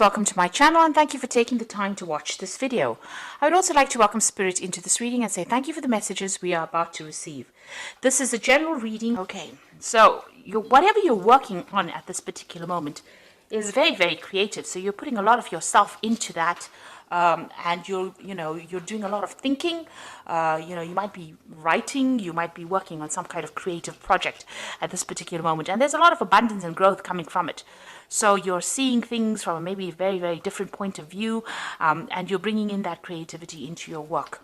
Welcome to my channel and thank you for taking the time to watch this video. I would also like to welcome Spirit into this reading and say thank you for the messages we are about to receive. This is a general reading. Okay, so whatever you're working on at this particular moment is very, very creative. So you're putting a lot of yourself into that. And you're doing a lot of thinking. You might be writing, you might be working on some kind of creative project at this particular moment, and there's a lot of abundance and growth coming from it. So you're seeing things from maybe a very, very different point of view, and you're bringing in that creativity into your work.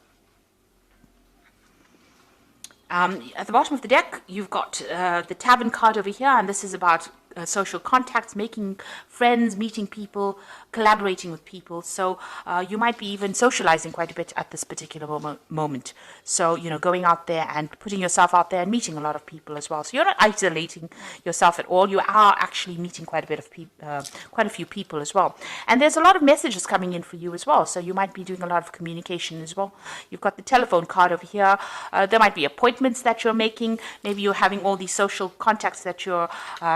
At the bottom of the deck, you've got the Tavern card over here, and this is about social contacts, making friends, meeting people, collaborating with people. So you might be even socializing quite a bit at this particular moment. So, going out there and putting yourself out there and meeting a lot of people as well. So you're not isolating yourself at all. You are actually meeting quite a bit of people, quite a few people as well. And there's a lot of messages coming in for you as well. So you might be doing a lot of communication as well. You've got the telephone card over here. There might be appointments that you're making. Maybe you're having all these social contacts that you're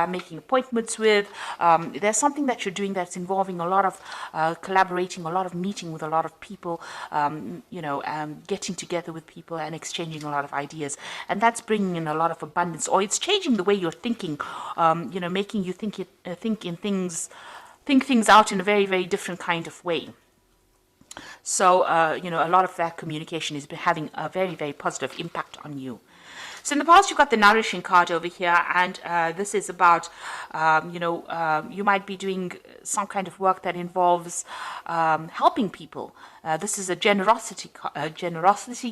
making appointments with. There's something that you're doing that's involving a lot of collaborating, a lot of meeting with a lot of people, getting together with people and exchanging a lot of ideas, and that's bringing in a lot of abundance, or it's changing the way you're thinking, making you think things out in a very, very different kind of way. So a lot of that communication is having a very, very positive impact on you. So in the past, you've got the Nourishing card over here, and this is about, you might be doing some kind of work that involves helping people. This is a generosity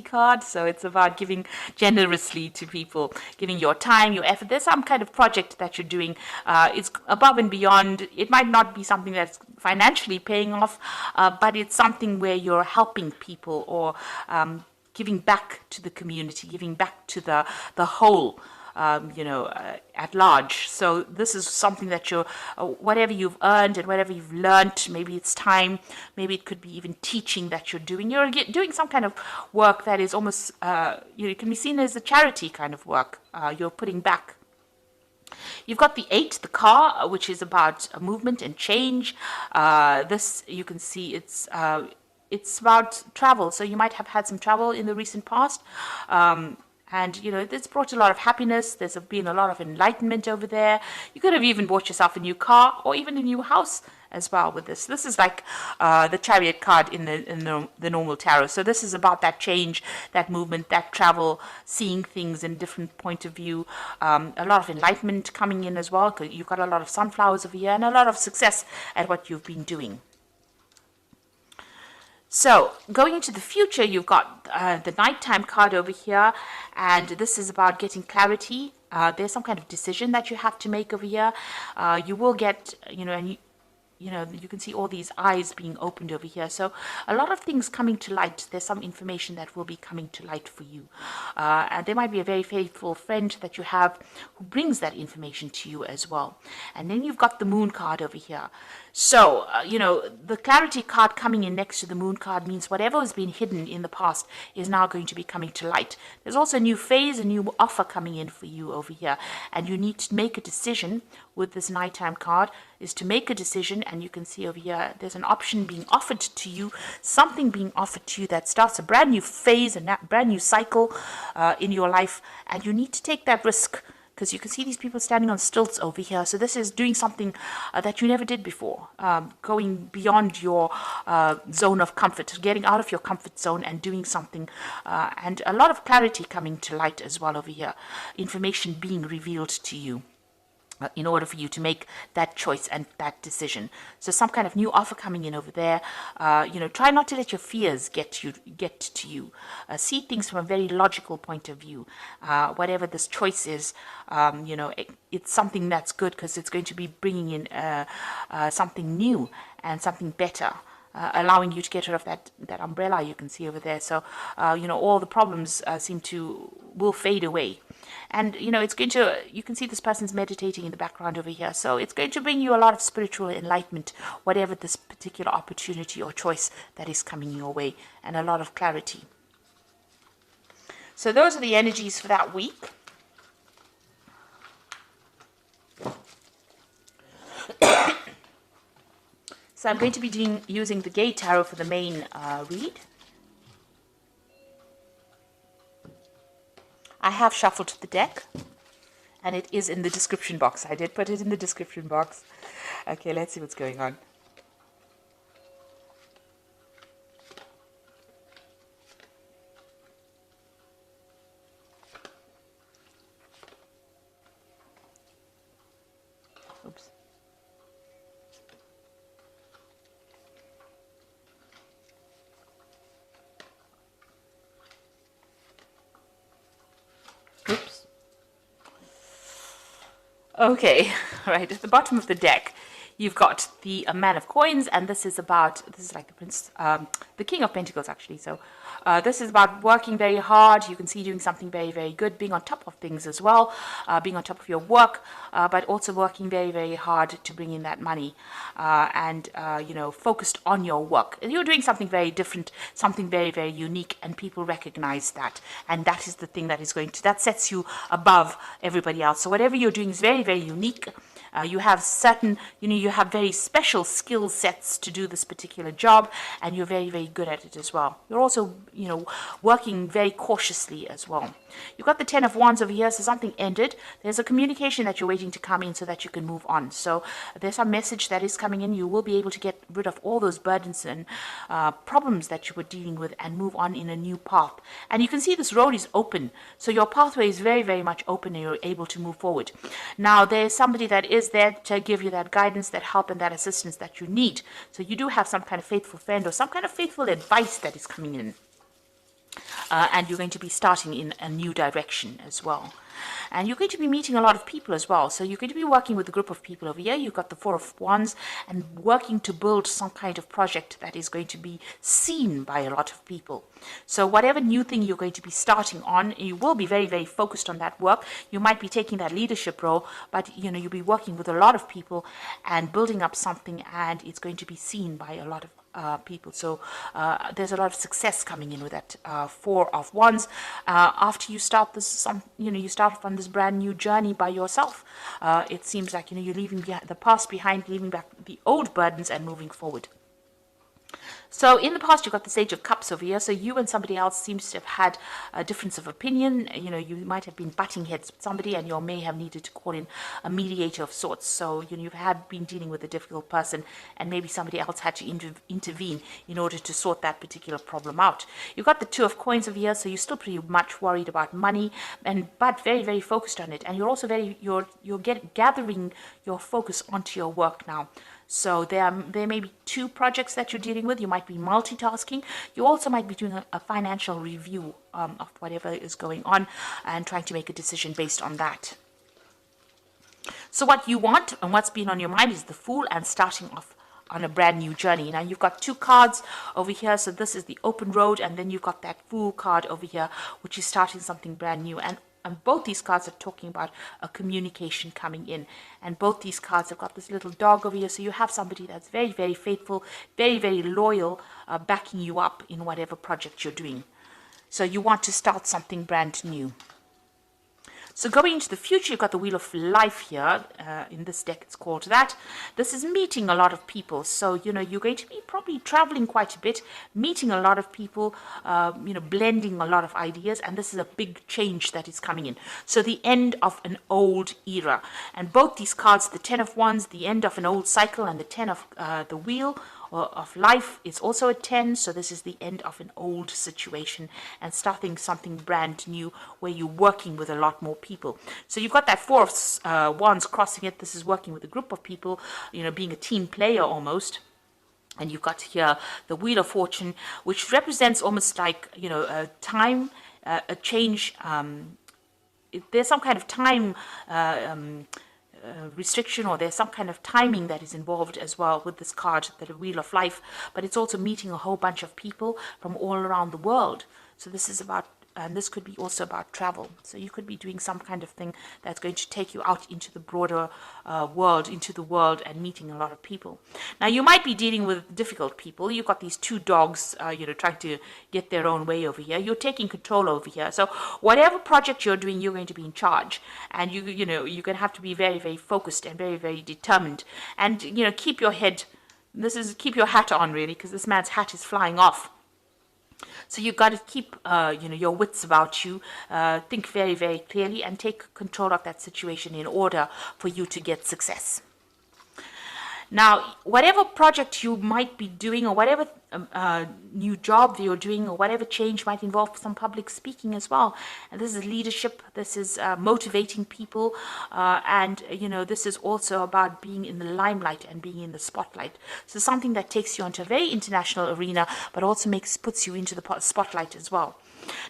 card, so it's about giving generously to people, giving your time, your effort. There's some kind of project that you're doing. It's above and beyond. It might not be something that's financially paying off, but it's something where you're helping people, or giving back to the community, giving back to the whole, at large. So this is something that you're, whatever you've earned and whatever you've learned, maybe it's time, maybe it could be even teaching that you're doing. You're doing some kind of work that is almost, it can be seen as a charity kind of work. You're putting back. You've got the 8, the car, which is about movement and change. This, you can see it's about travel. So you might have had some travel in the recent past. And, it's brought a lot of happiness. There's been a lot of enlightenment over there. You could have even bought yourself a new car or even a new house as well with this. This is like the Chariot card in the normal tarot. So this is about that change, that movement, that travel, seeing things in different point of view. A lot of enlightenment coming in as well, because you've got a lot of sunflowers over here and a lot of success at what you've been doing. So, going into the future, you've got the Nighttime card over here, and this is about getting clarity. There's some kind of decision that you have to make over here. You will get, you can see all these eyes being opened over here. So a lot of things coming to light. There's some information that will be coming to light for you. And there might be a very faithful friend that you have who brings that information to you as well. And then you've got the Moon card over here. So, the Clarity card coming in next to the Moon card means whatever has been hidden in the past is now going to be coming to light. There's also a new phase, a new offer coming in for you over here. And you need to make a decision with this Nighttime card, is to make a decision. And you can see over here, there's an option being offered to you, something being offered to you that starts a brand new phase, a brand new cycle in your life. And you need to take that risk, because you can see these people standing on stilts over here. So this is doing something that you never did before, going beyond your zone of comfort, getting out of your comfort zone and doing something, and a lot of clarity coming to light as well over here, information being revealed to you in order for you to make that choice and that decision. So some kind of new offer coming in over there. Try not to let your fears get to you. See things from a very logical point of view. Whatever this choice is, it's something that's good, because it's going to be bringing in something new and something better. Allowing you to get rid of that umbrella you can see over there. So, all the problems will fade away. And, it's going to, you can see this person's meditating in the background over here. So it's going to bring you a lot of spiritual enlightenment, whatever this particular opportunity or choice that is coming your way, and a lot of clarity. So those are the energies for that week. So I'm going to be using the Gay Tarot for the main read. I have shuffled the deck, and it is in the description box. I did put it in the description box. Okay, let's see what's going on. Oops. Oops. Okay, right, at the bottom of the deck, you've got the Man of Coins, and this is like the Prince, the King of Pentacles, actually. So this is about working very hard. You can see doing something very, very good, being on top of things as well, being on top of your work, but also working very, very hard to bring in that money, and focused on your work. You're doing something very different, something very, very unique, and people recognize that. And that is the thing that that sets you above everybody else. So whatever you're doing is very, very unique. You have certain, you have very special skill sets to do this particular job, and you're very, very good at it as well. You're also, working very cautiously as well. You've got the Ten of Wands over here, so something ended. There's a communication that you're waiting to come in so that you can move on. So there's a message that is coming in. You will be able to get rid of all those burdens and problems that you were dealing with and move on in a new path. And you can see this road is open. So your pathway is very, very much open, and you're able to move forward. Now, there's somebody that is there to give you that guidance, that help, and that assistance that you need. So you do have some kind of faithful friend or some kind of faithful advice that is coming in. And you're going to be starting in a new direction as well. And you're going to be meeting a lot of people as well. So you're going to be working with a group of people over here. You've got the Four of Wands, and working to build some kind of project that is going to be seen by a lot of people. So whatever new thing you're going to be starting on, you will be very, very focused on that work. You might be taking that leadership role, but you'll be working with a lot of people and building up something, and it's going to be seen by a lot of people. So there's a lot of success coming in with that Four of Wands. After you start this, you start on this brand new journey by yourself. It seems like you're leaving the past behind, leaving back the old burdens, and moving forward. So in the past, you've got the Sage of Cups over here. So you and somebody else seems to have had a difference of opinion. You might have been butting heads with somebody, and you may have needed to call in a mediator of sorts. So you've been dealing with a difficult person, and maybe somebody else had to intervene in order to sort that particular problem out. You've got the Two of Coins over here. So you're still pretty much worried about money, but very, very focused on it. And you're also gathering your focus onto your work now. So there may be two projects that you're dealing with. You might be multitasking. You also might be doing a financial review of whatever is going on, and trying to make a decision based on that. So what you want and what's been on your mind is the Fool, and starting off on a brand new journey. Now you've got two cards over here. So this is the open road, and then you've got that Fool card over here, which is starting something brand new. And both these cards are talking about a communication coming in. And both these cards have got this little dog over here. So you have somebody that's very, very faithful, very, very loyal, backing you up in whatever project you're doing. So you want to start something brand new. So going into the future, you've got the Wheel of Life here. In this deck, it's called that. This is meeting a lot of people. So, you're going to be probably traveling quite a bit, meeting a lot of people, blending a lot of ideas. And this is a big change that is coming in. So the end of an old era. And both these cards, the Ten of Wands, the end of an old cycle, and the Ten of the Wheel of Life is also a 10. So this is the end of an old situation and starting something brand new, where you're working with a lot more people. So you've got that Four of Wands crossing it. This is working with a group of people, being a team player almost. And you've got here the Wheel of Fortune, which represents almost like a time, a change. There's some kind of time restriction, or there's some kind of timing that is involved as well with this card, the Wheel of Life. But it's also meeting a whole bunch of people from all around the world. So this is about, and this could be also about travel. So you could be doing some kind of thing that's going to take you out into the broader world, into the world, and meeting a lot of people. Now you might be dealing with difficult people. You've got these two dogs, trying to get their own way over here. You're taking control over here. So whatever project you're doing, you're going to be in charge, and you're going to have to be very, very focused and very, very determined, and keep your head This is keep your hat on, really, because this man's hat is flying off. So you've got to keep, your wits about you, think very, very clearly, and take control of that situation in order for you to get success. Now, whatever project you might be doing, or whatever new job you're doing, or whatever change might involve some public speaking as well. And this is leadership, this is motivating people, and this is also about being in the limelight and being in the spotlight. So something that takes you onto a very international arena, but also puts you into the spotlight as well.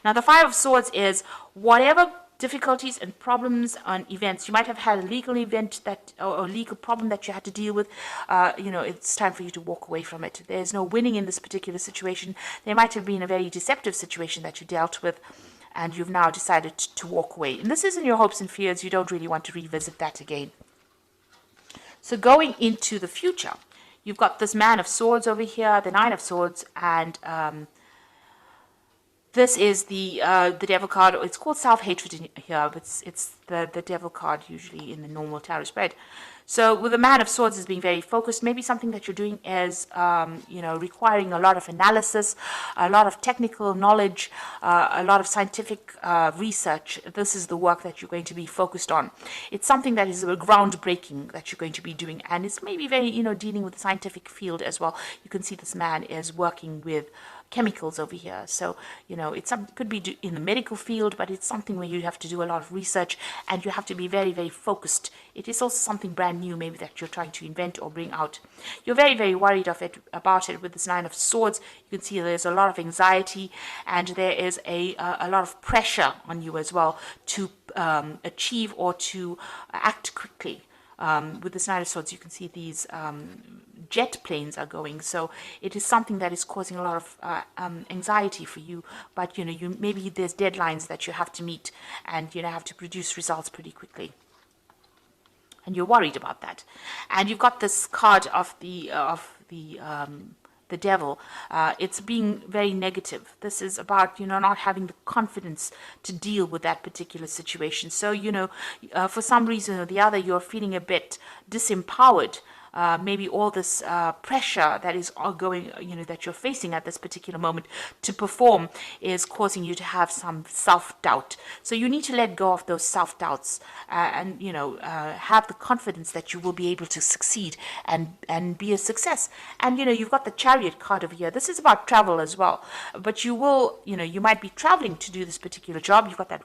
Now, the Five of Swords is whatever difficulties and problems on events. You might have had a legal event or a legal problem that you had to deal with. It's time for you to walk away from it. There's no winning in this particular situation. There might have been a very deceptive situation that you dealt with, and you've now decided to walk away. And this isn't your hopes and fears. You don't really want to revisit that again. So going into the future, you've got this Man of Swords over here, the Nine of Swords, and this is the Devil card. It's called self-hatred in here, but it's the Devil card usually in the normal tarot spread. So with the Man of Swords as being very focused, maybe something that you're doing is, requiring a lot of analysis, a lot of technical knowledge, a lot of scientific research. This is the work that you're going to be focused on. It's something that is groundbreaking that you're going to be doing, and it's maybe very, dealing with the scientific field as well. You can see this man is working with chemicals over here. So, it could be in the medical field, but it's something where you have to do a lot of research and you have to be very, very focused. It is also something brand new, maybe, that you're trying to invent or bring out. You're very, very worried about it with this Nine of Swords. You can see there's a lot of anxiety, and there is a lot of pressure on you as well to achieve or to act quickly. With this Nine of Swords, you can see these jet planes are going, so it is something that is causing a lot of anxiety for you. But maybe there's deadlines that you have to meet, and have to produce results pretty quickly, and you're worried about that. And you've got this card of the Devil. It's being very negative. This is about not having the confidence to deal with that particular situation. So for some reason or the other, you're feeling a bit disempowered. Maybe all this pressure that is going, that you're facing at this particular moment to perform is causing you to have some self-doubt. So you need to let go of those self-doubts and have the confidence that you will be able to succeed and be a success. And you've got the Chariot card over here. This is about travel as well. But you will, you might be traveling to do this particular job. You've got that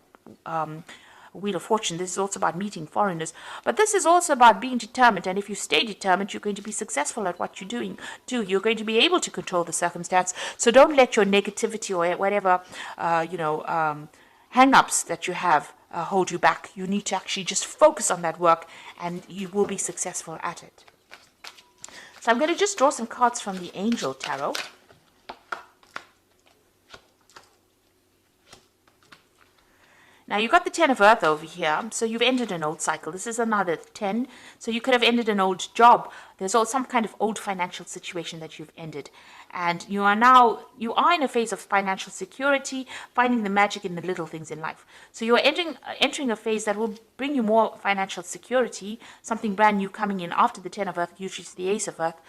Wheel of Fortune. This is also about meeting foreigners, but this is also about being determined. And if you stay determined, you're going to be successful at what you're doing. You're going to be able to control the circumstance. So don't let your negativity or whatever hang-ups that you have hold you back. You need to actually just focus on that work, and you will be successful at it. So I'm going to just draw some cards from the Angel Tarot. Now, you've got the Ten of Earth over here, so you've ended an old cycle. This is another 10, so you could have ended an old job. There's also some kind of old financial situation that you've ended. And you are in a phase of financial security, finding the magic in the little things in life. So you're entering a phase that will bring you more financial security, something brand new coming in after the Ten of Earth, usually it's the Ace of Earth,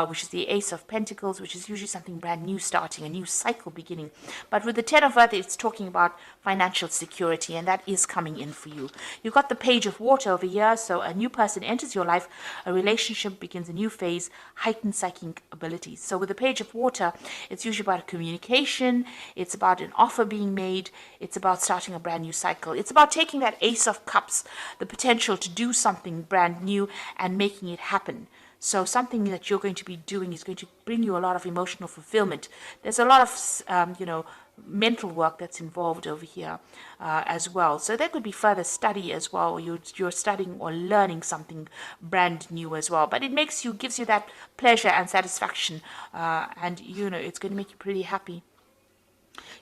which is the Ace of Pentacles, which is usually something brand new starting, a new cycle beginning. But with the Ten of Earth, it's talking about financial security, and that is coming in for you. You've got the Page of Water over here, so a new person enters your life, a relationship begins a new phase, heightened psychic abilities. So with the Page of Water, it's usually about communication, it's about an offer being made, it's about starting a brand new cycle. It's about taking that Ace of Cups, the potential to do something brand new and making it happen. So something that you're going to be doing is going to bring you a lot of emotional fulfillment. There's a lot of, mental work that's involved over here as well. So there could be further study as well. You're studying or learning something brand new as well. But it gives you that pleasure and satisfaction, and it's going to make you pretty happy.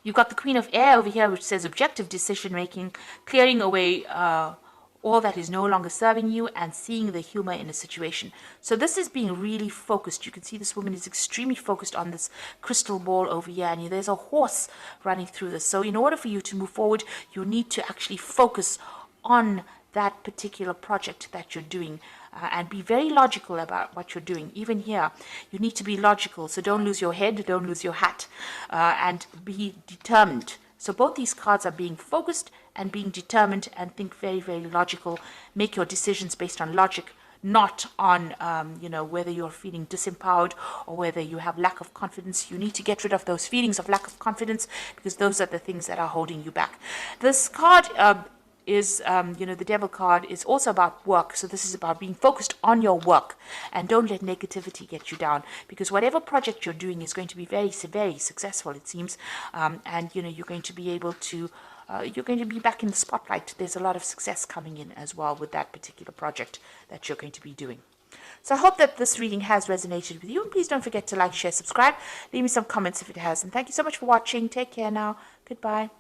You've got the Queen of Air over here, which says objective decision making, clearing away all that is no longer serving you, and seeing the humor in a situation. So this is being really focused. You can see this woman is extremely focused on this crystal ball over here, and there's a horse running through this. So in order for you to move forward, you need to actually focus on that particular project that you're doing, and be very logical about what you're doing. Even here, you need to be logical. So don't lose your head, don't lose your hat, and be determined. So both these cards are being focused and being determined, and think very, very logical. Make your decisions based on logic, not on, whether you're feeling disempowered or whether you have lack of confidence. You need to get rid of those feelings of lack of confidence, because those are the things that are holding you back. This card is, the devil card is also about work. So this is about being focused on your work, and don't let negativity get you down, because whatever project you're doing is going to be very, very successful, it seems. And, you're going to be able to you're going to be back in the spotlight. There's a lot of success coming in as well with that particular project that you're going to be doing. So I hope that this reading has resonated with you. And please don't forget to like, share, subscribe. Leave me some comments if it has. And thank you so much for watching. Take care now. Goodbye.